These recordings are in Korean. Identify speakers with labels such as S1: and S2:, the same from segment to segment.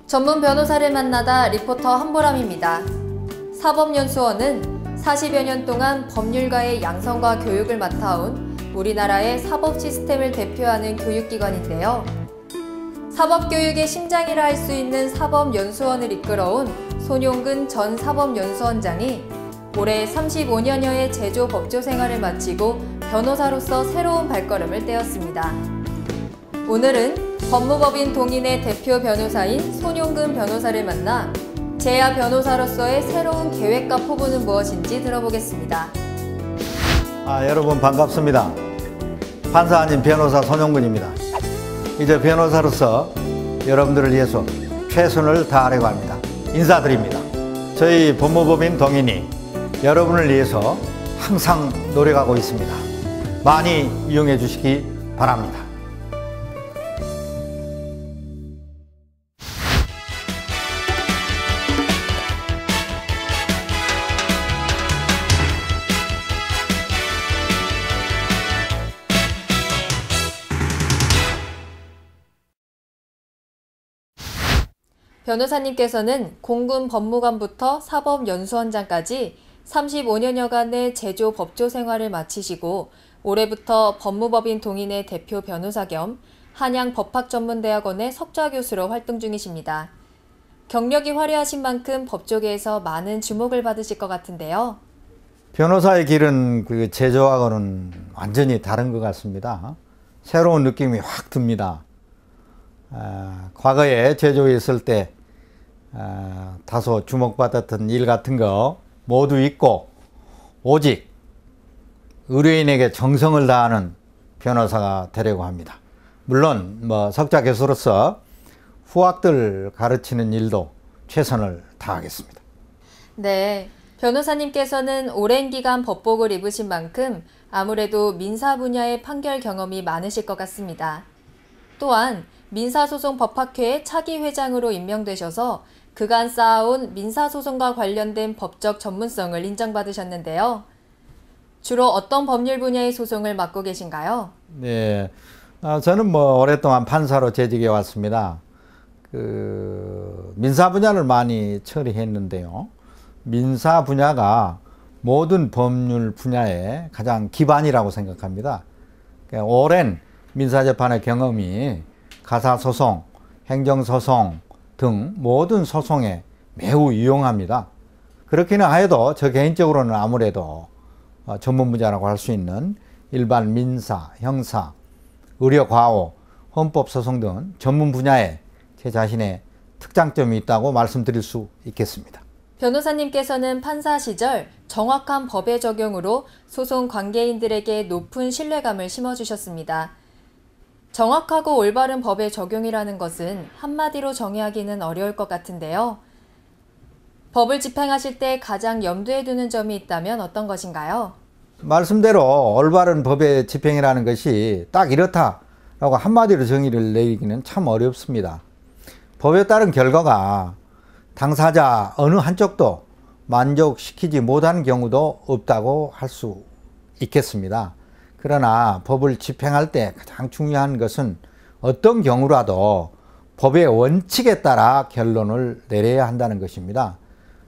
S1: 전문 변호사를 만나다 리포터 한보람입니다. 사법연수원은 40여 년 동안 법률가의 양성과 교육을 맡아온 우리나라의 사법 시스템을 대표하는 교육기관인데요. 사법교육의 심장이라 할 수 있는 사법연수원을 이끌어온 손용근 전 사법연수원장이 올해 35년여의 제조 법조 생활을 마치고 변호사로서 새로운 발걸음을 떼었습니다. 오늘은 법무법인 동인의 대표 변호사인 손용근 변호사를 만나 재야 변호사로서의 새로운 계획과 포부는 무엇인지 들어보겠습니다.
S2: 여러분 반갑습니다. 판사 아닌 변호사 손용근입니다. 이제 변호사로서 여러분들을 위해서 최선을 다하려고 합니다. 인사드립니다. 저희 법무법인 동인이 여러분을 위해서 항상 노력하고 있습니다. 많이 이용해 주시기 바랍니다.
S1: 변호사님께서는 공군 법무관부터 사법연수원장까지 35년여간의 제조 법조 생활을 마치시고 올해부터 법무법인 동인의 대표 변호사 겸 한양법학전문대학원의 석좌교수로 활동 중이십니다. 경력이 화려하신 만큼 법조계에서 많은 주목을 받으실 것 같은데요.
S2: 변호사의 길은 그 제조하고는 완전히 다른 것 같습니다. 새로운 느낌이 확 듭니다. 과거에 제조에 있을 때 다소 주목받았던 일 같은 거 모두 잊고 오직 의뢰인에게 정성을 다하는 변호사가 되려고 합니다. 물론 석좌 교수로서 후학들 가르치는 일도 최선을 다하겠습니다.
S1: 네, 변호사님께서는 오랜 기간 법복을 입으신 만큼 아무래도 민사 분야의 판결 경험이 많으실 것 같습니다. 또한 민사소송법학회의 차기 회장으로 임명되셔서 그간 쌓아온 민사소송과 관련된 법적 전문성을 인정받으셨는데요. 주로 어떤 법률 분야의 소송을 맡고 계신가요?
S2: 네, 저는 오랫동안 판사로 재직해 왔습니다. 민사 분야를 많이 처리했는데요. 민사 분야가 모든 법률 분야의 가장 기반이라고 생각합니다. 오랜 민사재판의 경험이 가사소송, 행정소송 등 모든 소송에 매우 유용합니다. 그렇기는 하여도 저 개인적으로는 아무래도 전문 분야라고 할 수 있는 일반 민사, 형사, 의료과호, 헌법소송 등 전문 분야에 제 자신의 특장점이 있다고 말씀드릴 수 있겠습니다.
S1: 변호사님께서는 판사 시절 정확한 법의 적용으로 소송 관계인들에게 높은 신뢰감을 심어주셨습니다. 정확하고 올바른 법의 적용이라는 것은 한마디로 정의하기는 어려울 것 같은데요. 법을 집행하실 때 가장 염두에 두는 점이 있다면 어떤 것인가요?
S2: 말씀대로 올바른 법의 집행이라는 것이 딱 이렇다라고 한마디로 정의를 내리기는 참 어렵습니다. 법에 따른 결과가 당사자 어느 한쪽도 만족시키지 못하는 경우도 없다고 할 수 있겠습니다. 그러나 법을 집행할 때 가장 중요한 것은 어떤 경우라도 법의 원칙에 따라 결론을 내려야 한다는 것입니다.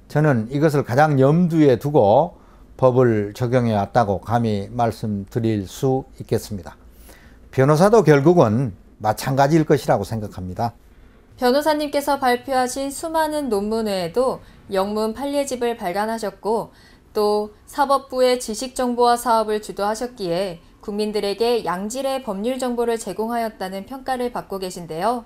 S2: 저는 이것을 가장 염두에 두고 법을 적용해 왔다고 감히 말씀드릴 수 있겠습니다. 변호사도 결국은 마찬가지일 것이라고 생각합니다.
S1: 변호사님께서 발표하신 수많은 논문 외에도 영문 판례집을 발간하셨고 또 사법부의 지식정보화 사업을 주도하셨기에 국민들에게 양질의 법률 정보를 제공하였다는 평가를 받고 계신데요.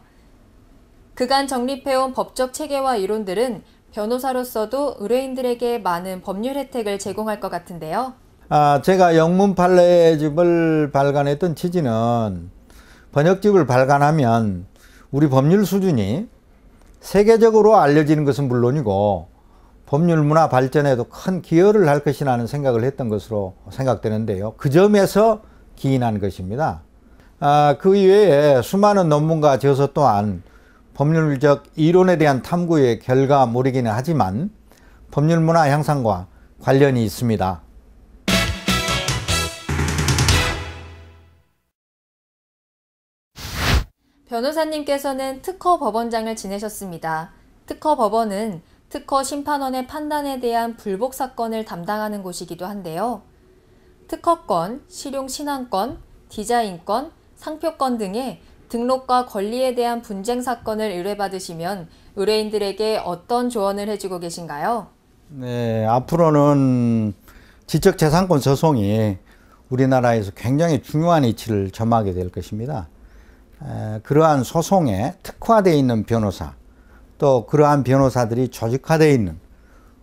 S1: 그간 정립해온 법적 체계와 이론들은 변호사로서도 의뢰인들에게 많은 법률 혜택을 제공할 것 같은데요.
S2: 제가 영문 판례집을 발간했던 취지는 번역집을 발간하면 우리 법률 수준이 세계적으로 알려지는 것은 물론이고 법률 문화 발전에도 큰 기여를 할 것이라는 생각을 했던 것으로 생각되는데요. 그 점에서 기인한 것입니다. 그 이외에 수많은 논문과 저서 또한 법률적 이론에 대한 탐구의 결과물이기는 하지만 법률 문화 향상과 관련이 있습니다.
S1: 변호사님께서는 특허 법원장을 지내셨습니다. 특허 법원은 특허 심판원의 판단에 대한 불복 사건을 담당하는 곳이기도 한데요. 특허권, 실용 신안권, 디자인권, 상표권 등의 등록과 권리에 대한 분쟁 사건을 의뢰받으시면 의뢰인들에게 어떤 조언을 해주고 계신가요?
S2: 네, 앞으로는 지적재산권 소송이 우리나라에서 굉장히 중요한 위치를 점하게 될 것입니다. 그러한 소송에 특화되어 있는 변호사, 또 그러한 변호사들이 조직화되어 있는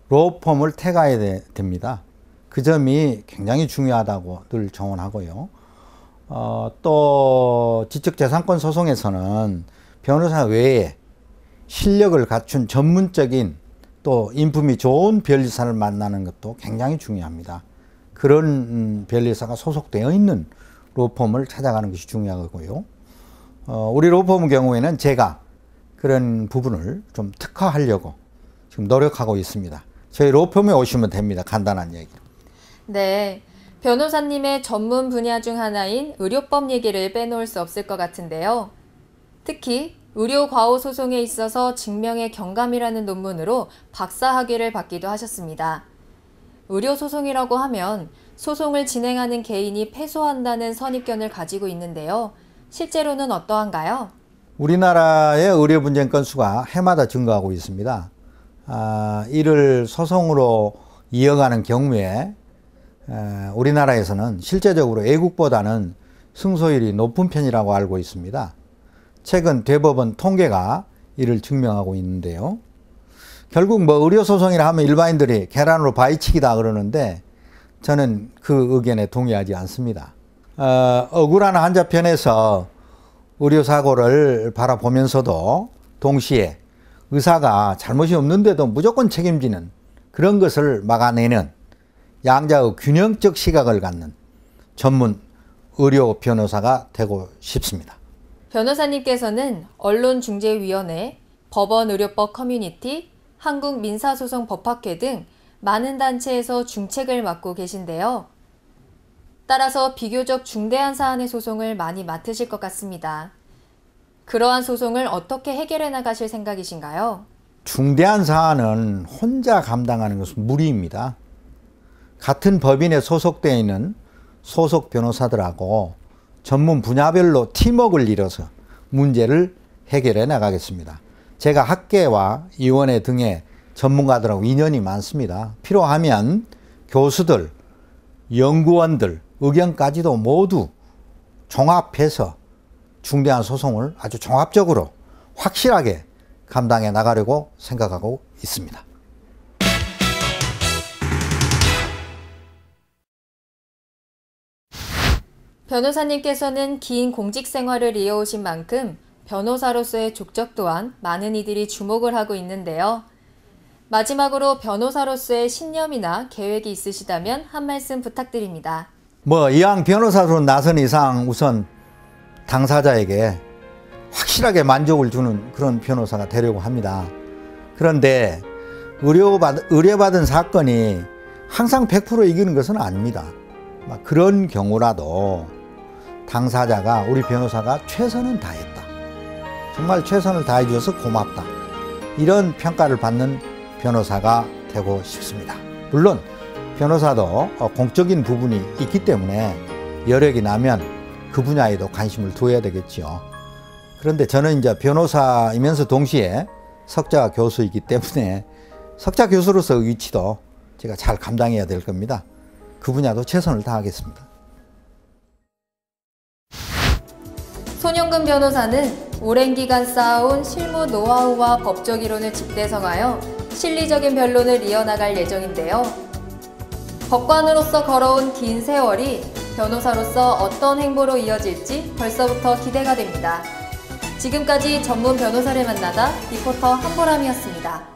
S2: 로펌을 택해야 됩니다. 그 점이 굉장히 중요하다고 늘 정언하고요. 또 지적재산권 소송에서는 변호사 외에 실력을 갖춘 전문적인 또 인품이 좋은 변리사를 만나는 것도 굉장히 중요합니다. 그런 변리사가 소속되어 있는 로펌을 찾아가는 것이 중요하고요. 우리 로펌의 경우에는 제가 그런 부분을 좀 특화하려고 지금 노력하고 있습니다. 저희 로펌에 오시면 됩니다. 간단한 얘기로.
S1: 네, 변호사님의 전문 분야 중 하나인 의료법 얘기를 빼놓을 수 없을 것 같은데요. 특히 의료 과오 소송에 있어서 증명의 경감이라는 논문으로 박사학위를 받기도 하셨습니다. 의료 소송이라고 하면 소송을 진행하는 개인이 패소한다는 선입견을 가지고 있는데요. 실제로는 어떠한가요?
S2: 우리나라의 의료 분쟁 건수가 해마다 증가하고 있습니다. 이를 소송으로 이어가는 경우에 우리나라에서는 실제적으로 외국보다는 승소율이 높은 편이라고 알고 있습니다. 최근 대법원 통계가 이를 증명하고 있는데요. 결국 의료소송이라 하면 일반인들이 계란으로 바위치기다 그러는데 저는 그 의견에 동의하지 않습니다. 억울한 환자 편에서 의료사고를 바라보면서도 동시에 의사가 잘못이 없는데도 무조건 책임지는 그런 것을 막아내는 양자의 균형적 시각을 갖는 전문 의료 변호사가 되고 싶습니다.
S1: 변호사님께서는 언론중재위원회, 법원의료법 커뮤니티, 한국민사소송법학회 등 많은 단체에서 중책을 맡고 계신데요. 따라서 비교적 중대한 사안의 소송을 많이 맡으실 것 같습니다. 그러한 소송을 어떻게 해결해 나가실 생각이신가요?
S2: 중대한 사안은 혼자 감당하는 것은 무리입니다. 같은 법인에 소속되어 있는 소속 변호사들하고 전문 분야별로 팀워크를 이뤄서 문제를 해결해 나가겠습니다. 제가 학계와 위원회 등의 전문가들하고 인연이 많습니다. 필요하면 교수들, 연구원들 의견까지도 모두 종합해서 중대한 소송을 아주 종합적으로 확실하게 감당해 나가려고 생각하고 있습니다.
S1: 변호사님께서는 긴 공직 생활을 이어오신 만큼 변호사로서의 족적 또한 많은 이들이 주목을 하고 있는데요. 마지막으로 변호사로서의 신념이나 계획이 있으시다면 한 말씀 부탁드립니다.
S2: 이왕 변호사로 나선 이상 우선 당사자에게 확실하게 만족을 주는 그런 변호사가 되려고 합니다. 그런데 의뢰받은 사건이 항상 100% 이기는 것은 아닙니다. 그런 경우라도 당사자가 우리 변호사가 최선을 다했다. 정말 최선을 다해 주셔서 고맙다. 이런 평가를 받는 변호사가 되고 싶습니다. 물론 변호사도 공적인 부분이 있기 때문에 여력이 나면 그 분야에도 관심을 두어야 되겠죠. 그런데 저는 이제 변호사이면서 동시에 석좌 교수이기 때문에 석좌 교수로서의 위치도 제가 잘 감당해야 될 겁니다. 그 분야도 최선을 다하겠습니다.
S1: 손영근 변호사는 오랜 기간 쌓아온 실무 노하우와 법적 이론을 집대성하여 실리적인 변론을 이어나갈 예정인데요. 법관으로서 걸어온 긴 세월이 변호사로서 어떤 행보로 이어질지 벌써부터 기대가 됩니다. 지금까지 전문 변호사를 만나다 리포터 한보람이었습니다.